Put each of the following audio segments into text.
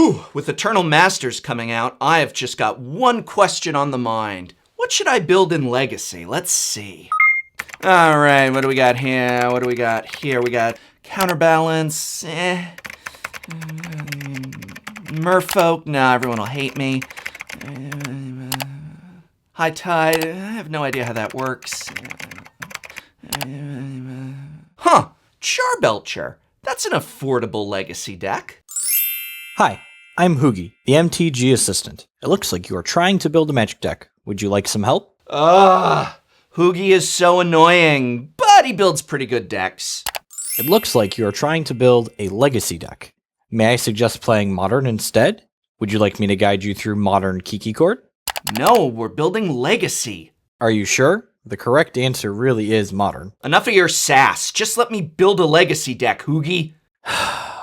Whew, with Eternal Masters coming out, I have just got one question on the mind. What should I build in Legacy? Let's see. All right, what do we got here? We got Counterbalance. Merfolk. Nah, everyone will hate me. High Tide. I have no idea how that works. Huh. Charbelcher. That's an affordable Legacy deck. Hi, I'm Hoogie, the MTG assistant. It looks like you are trying to build a Magic deck. Would you like some help? Hoogie is so annoying, but he builds pretty good decks. It looks like you are trying to build a Legacy deck. May I suggest playing Modern instead? Would you like me to guide you through Modern Kiki Court? No, we're building Legacy. Are you sure? The correct answer really is Modern. Enough of your sass. Just let me build a Legacy deck, Hoogie.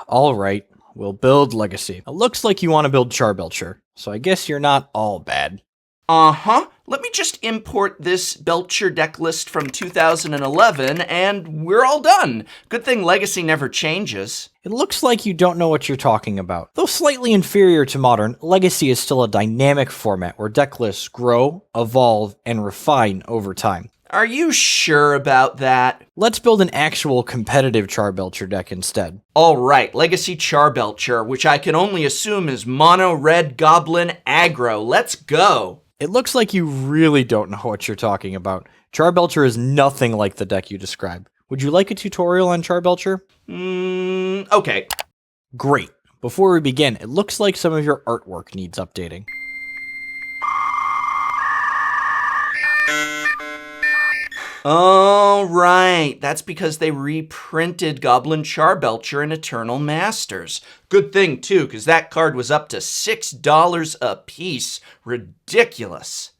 All right, we'll build Legacy. It looks like you want to build Charbelcher, so I guess you're not all bad. Uh-huh. Let me just import this Belcher deck list from 2011, and we're all done. Good thing Legacy never changes. It looks like you don't know what you're talking about. Though slightly inferior to Modern, Legacy is still a dynamic format where deck lists grow, evolve, and refine over time. Are you sure about that? Let's build an actual competitive Charbelcher deck instead. All right, Legacy Charbelcher, which I can only assume is mono red goblin aggro. Let's go. It looks like you really don't know what you're talking about. Charbelcher is nothing like the deck you describe. Would you like a tutorial on Charbelcher? Okay. Great. Before we begin, it looks like some of your artwork needs updating. All right, that's because they reprinted Goblin Charbelcher in Eternal Masters. Good thing, too, because that card was up to $6 a piece. Ridiculous.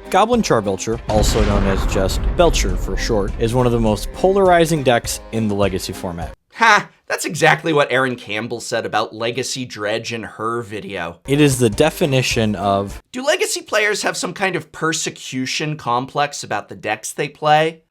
Goblin Charbelcher, also known as just Belcher for short, is one of the most polarizing decks in the Legacy format. Ha! That's exactly what Aaron Campbell said about Legacy Dredge in her video. It is the definition of... Do Legacy players have some kind of persecution complex about the decks they play?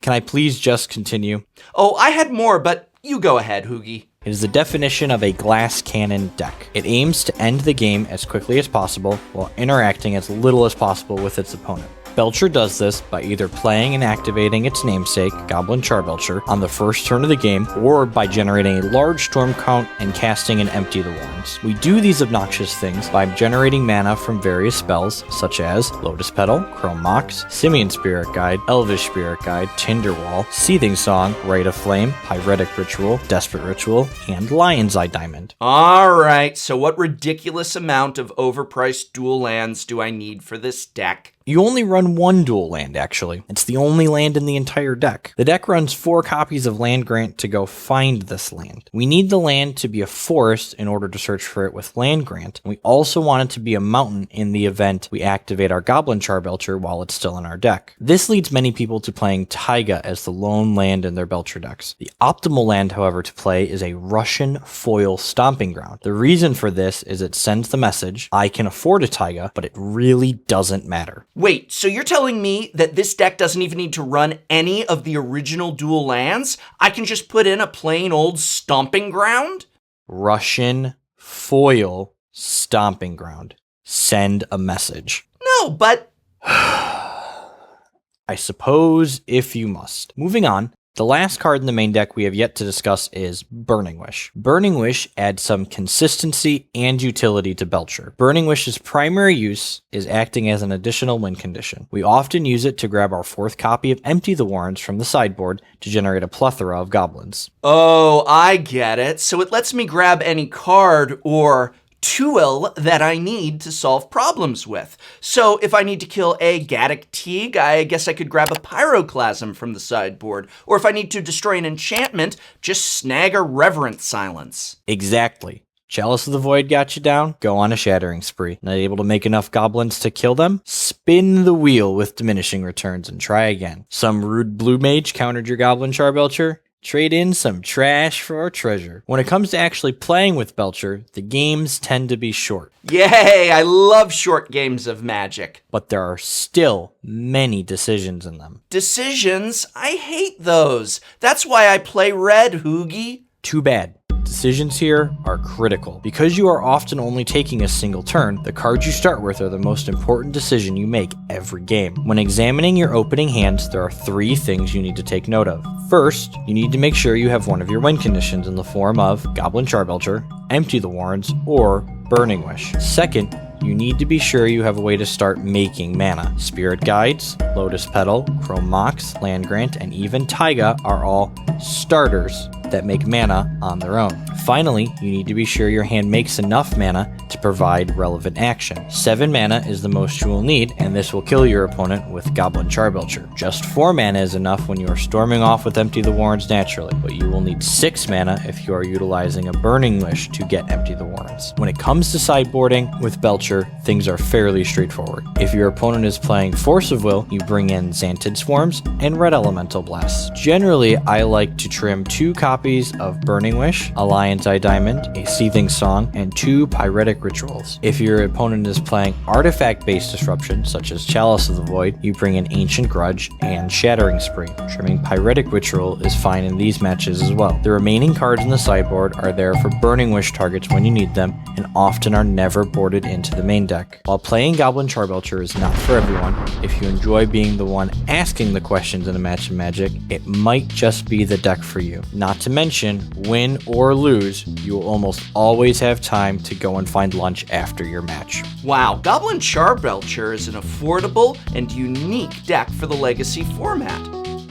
Can I please just continue? Oh, I had more, but you go ahead, Hoogie. It is the definition of a glass cannon deck. It aims to end the game as quickly as possible while interacting as little as possible with its opponent. Belcher does this by either playing and activating its namesake, Goblin Charbelcher, on the first turn of the game, or by generating a large storm count and casting an Empty the Warrens. We do these obnoxious things by generating mana from various spells, such as Lotus Petal, Chrome Mox, Simian Spirit Guide, Elvish Spirit Guide, Tinderwall, Seething Song, Rite of Flame, Pyretic Ritual, Desperate Ritual, and Lion's Eye Diamond. Alright, so what ridiculous amount of overpriced dual lands do I need for this deck? You only run one dual land, actually. It's the only land in the entire deck. The deck runs 4 copies of Land Grant to go find this land. We need the land to be a forest in order to search for it with Land Grant. We also want it to be a mountain in the event we activate our Goblin Charbelcher while it's still in our deck. This leads many people to playing Taiga as the lone land in their Belcher decks. The optimal land, however, to play is a Russian Foil Stomping Ground. The reason for this is it sends the message, I can afford a Taiga, but it really doesn't matter. Wait, so you're telling me that this deck doesn't even need to run any of the original dual lands? I can just put in a plain old Stomping Ground? Russian Foil Stomping Ground. Send a message. No, but... I suppose if you must. Moving on. The last card in the main deck we have yet to discuss is Burning Wish. Burning Wish adds some consistency and utility to Belcher. Burning Wish's primary use is acting as an additional win condition. We often use it to grab our 4th copy of Empty the Warrens from the sideboard to generate a plethora of goblins. Oh, I get it. So it lets me grab any card or tool that I need to solve problems with. So if I need to kill a Gaddock Teague, I guess I could grab a Pyroclasm from the sideboard. Or if I need to destroy an enchantment, just snag a Reverent Silence. Exactly. Chalice of the Void got you down? Go on a shattering spree. Not able to make enough goblins to kill them? Spin the wheel with diminishing returns and try again. Some rude blue mage countered your Goblin Charbelcher? Trade in some trash for a treasure. When it comes to actually playing with Belcher, the games tend to be short. Yay, I love short games of Magic. But there are still many decisions in them. Decisions? I hate those. That's why I play red, Hoogie. Too bad. Decisions here are critical. Because you are often only taking a single turn, the cards you start with are the most important decision you make every game. When examining your opening hands, there are 3 things you need to take note of. First, you need to make sure you have one of your win conditions in the form of Goblin Charbelcher, Empty the Warrens, or Burning Wish. Second, you need to be sure you have a way to start making mana. Spirit Guides, Lotus Petal, Chrome Mox, Land Grant, and even Taiga are all starters that make mana on their own. Finally, you need to be sure your hand makes enough mana to provide relevant action. 7 mana is the most you will need, and this will kill your opponent with Goblin Charbelcher. Just 4 mana is enough when you are storming off with Empty the Warrens naturally, but you will need 6 mana if you are utilizing a Burning Wish to get Empty the Warrens. When it comes to sideboarding with Belcher, things are fairly straightforward. If your opponent is playing Force of Will, you bring in Xantid Swarms and Red Elemental Blasts. Generally, I like to trim 2 copies of Burning Wish, a Lion's Eye Diamond, a Seething Song, and 2 Pyretic Rituals. If your opponent is playing artifact-based disruption, such as Chalice of the Void, you bring in Ancient Grudge and Shattering Spree. Trimming Pyretic Ritual is fine in these matches as well. The remaining cards in the sideboard are there for Burning Wish targets when you need them, and often are never boarded into the main deck. While playing Goblin Charbelcher is not for everyone, if you enjoy being the one asking the questions in a match of Magic, it might just be the deck for you. Not to mention, win or lose, you will almost always have time to go and find lunch after your match. Wow, Goblin Charbelcher is an affordable and unique deck for the Legacy format.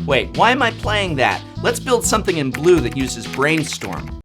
Wait, why am I playing that? Let's build something in blue that uses Brainstorm.